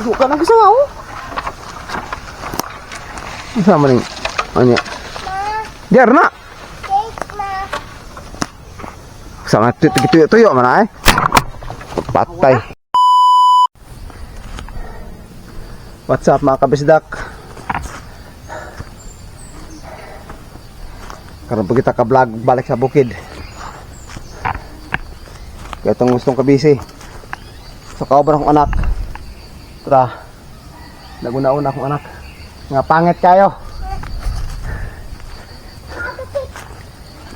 Igo ka na bisa nga oh. Sama nih. Anya. Diar na. Sangat gitu tuyok mana patay. What's up mga kabisdak? Karon po kita ka-vlog balik sa bukid. Kaya itong gustong kabisi. So kauban akong anak. Tara. Naguna-una akong anak. Nga pangit kayo.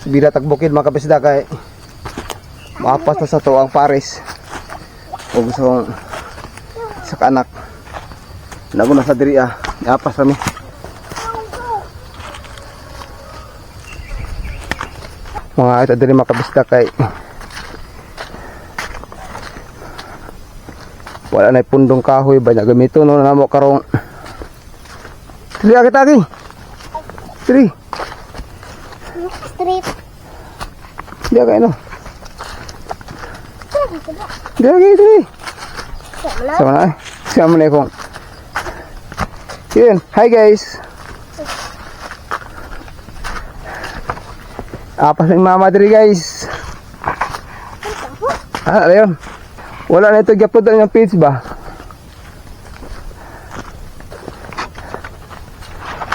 Bira tag bukid mga kabisdak kay maapas na sa to ang pares. O gusto sa anak. Naguna sa diri Iapas kami. Mga ito diri makabisdak kay wala na pundong kahoy ba niya gamito no na mo karong dili agad agi diri Street. dili agad no dili agad diri sama na sama na kong yun. Hi guys. Apas ng mama diri guys. Ayun. Wala na ito i-upload ng page ba?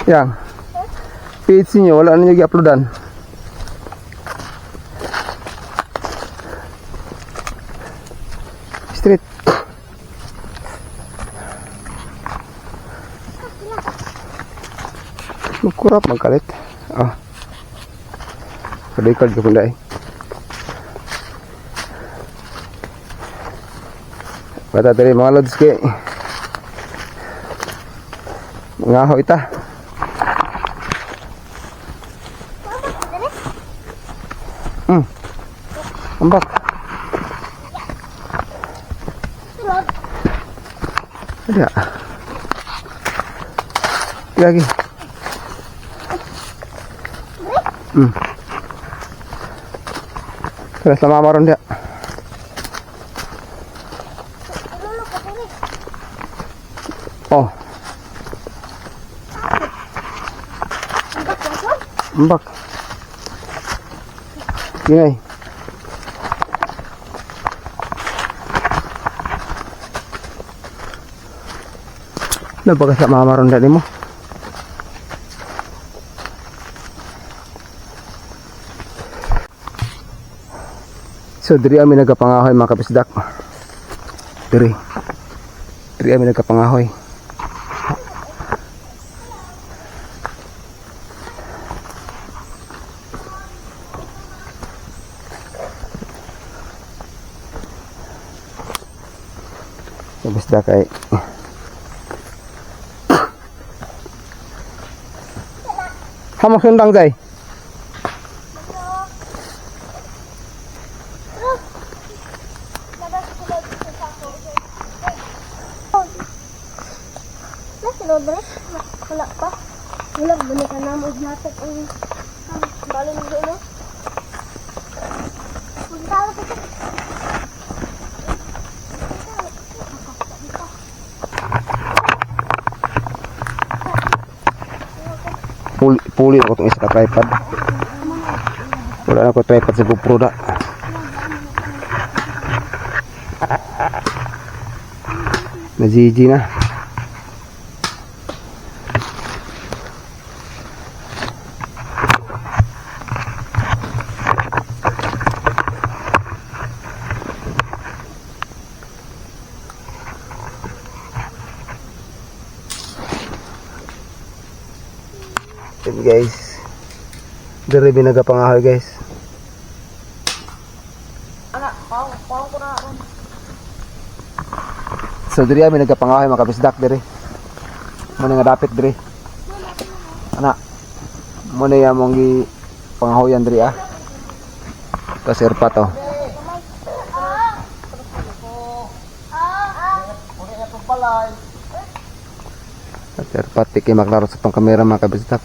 Yang page niyo wala na i-uploadan. Street. Magkurap magkalit. Kadikad ko punday. Bata tadi mga lods ke ngaho ita. Ambak. Ada. Lagi. Terus lama maron dia. Oh. Mbak. Gini. Napaka sa mamaron dali mo. So diri kami nagapangahoy mga kabisdak. Diri kami nagapangahoy. Kabisdak kay hamak sundang jay. Wala pa. Wala ba na ka na mo ignatat ang balon mo no? Magtawag ka. Puli ako itong isa ka tripod. Wala na ako tripod sa GoPro da. Na GG na. Guys, dari binagapangahoy guys. Anak, pawang ko na. So diri kami nagapangahoy mga kabisdak diri. Muna nga dapit diri. Anak, muna yung mong gi pangahoyan diri Kasirpa to. Kasirpa tiki maklaro sa tong kamera mga kabisdak.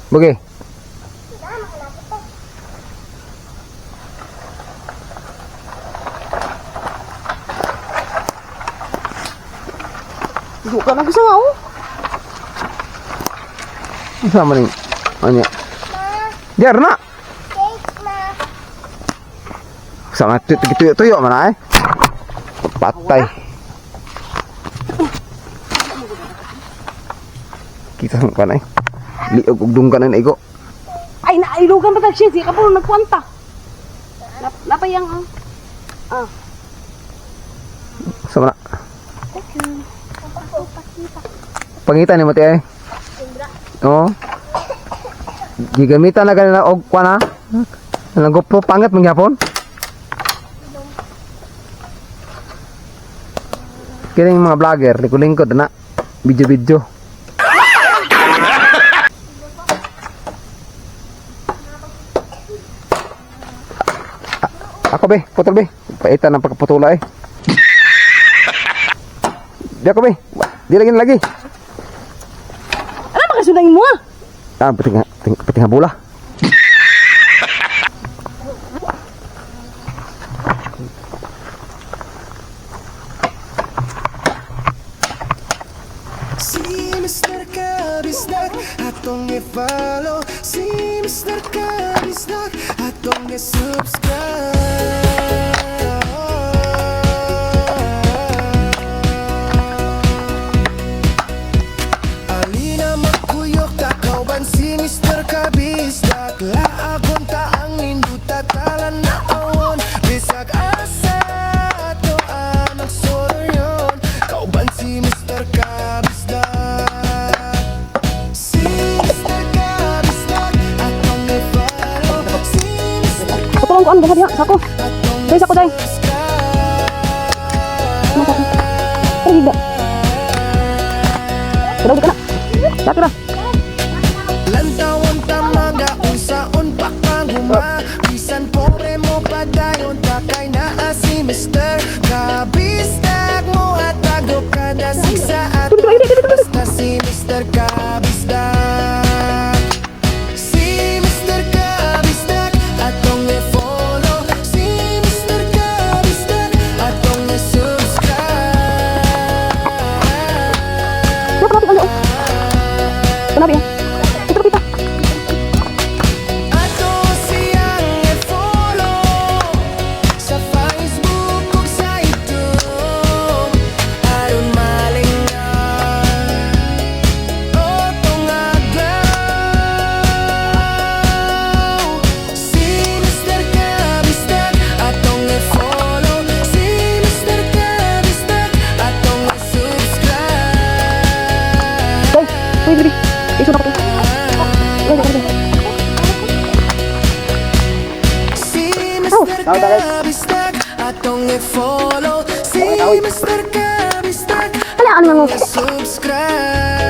Bugi. Buka na gusto nga oh. Sama ning anya. Diar na. Sangat tuyo mana patay. Kita sang kanay. Liog og dunggan na igo. Ay nailugan pa tag siya. Siya ka po nagkwanta. Napayang Sama na. Pangitan ni mati ay. Oh. Gigamitan na ganina og kuana. Nang GoPro pangat mangyapon. Kining mga vlogger, lingkod na video-video. Ako be, putol be. Paitan ng pagputula eh. Di ako be. Di lagi. ano makasunangin mo ah? Ah, pati nga bola. Si Mr. Kabisdak atong i-follow. Si Mr. Kabisdak atong i-subscribe. Alina magkuyok kakauban si Mr. Kabisdak. Laagon ta ang ninduta talan na awon. Bisag asa ato ang nagsoryon. Kauban si Mr. Kabisdak. Si Mr. Kabisdak atong i-follow. Si Mr. Patulong ko ang bahad niya. Sako. Day, sako day. Masako. Pero higa. Pero di ka na. Sako na. Lantawon tamaga unsaon pa kang huma. Bisan pobre mo padayon takay naa si Mr. Kabisdak mo atago kada siksa at basta si Mr. Kabisdak. Si Mr. Kabisdak atong i-follow. Si Mr. Kabisdak atong i-subscribe. Yo, kenapa kita? Kenapa ya? Itu kita. Ato siyang i-follow sa Facebook ug sa YouTube aron malingaw o tungaglaw. Si Mr. Kabisdak atong i-follow. Si Mr. Kabisdak atong i-subscribe. Day, uy, bibi. Isu na ko. Uy, uy. Si Mr. Kabisdak atong i-follow. Si Mr. Kabisdak Ala, ano nga mo? subscribe.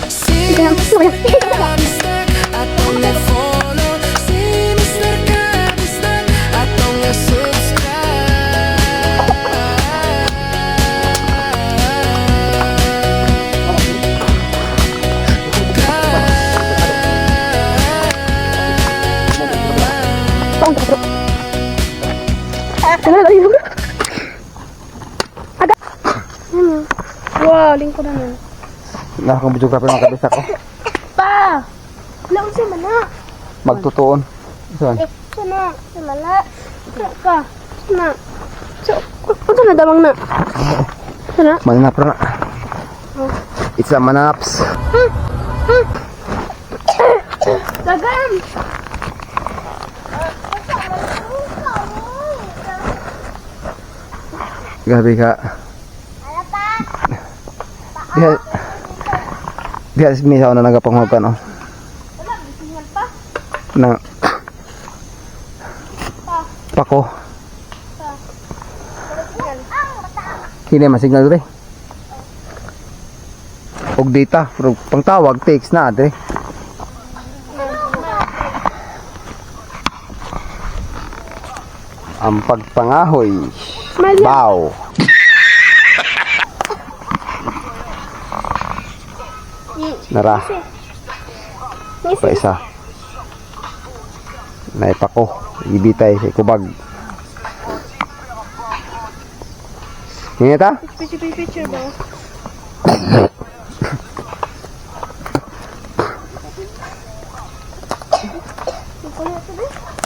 Si Mr. Kabisdak atong i-follow. Si Mr. Kabisdak atong Tong, bro. Kenapa tadi? Ada. Wah, lingkod na nun. Nakakabudyo mga kabisdak ko. Pa! Wala ko si Mana. Magtutuon. Saan? Sana. Si Mala. Ka. Sana. So, kung na damang na. Sana. Mananap na. It's a manaps. Dagan! Gabi ka. Diha misa na nagapangugan oh. Na pako. Hindi masignal dre. Og data, pero pangtawag text na dre. Ang pagpangahoy. Bow. Nara. Pa isa. Naipako. Ibitay. Ikubag. Hingi ta? Picture ba? Ito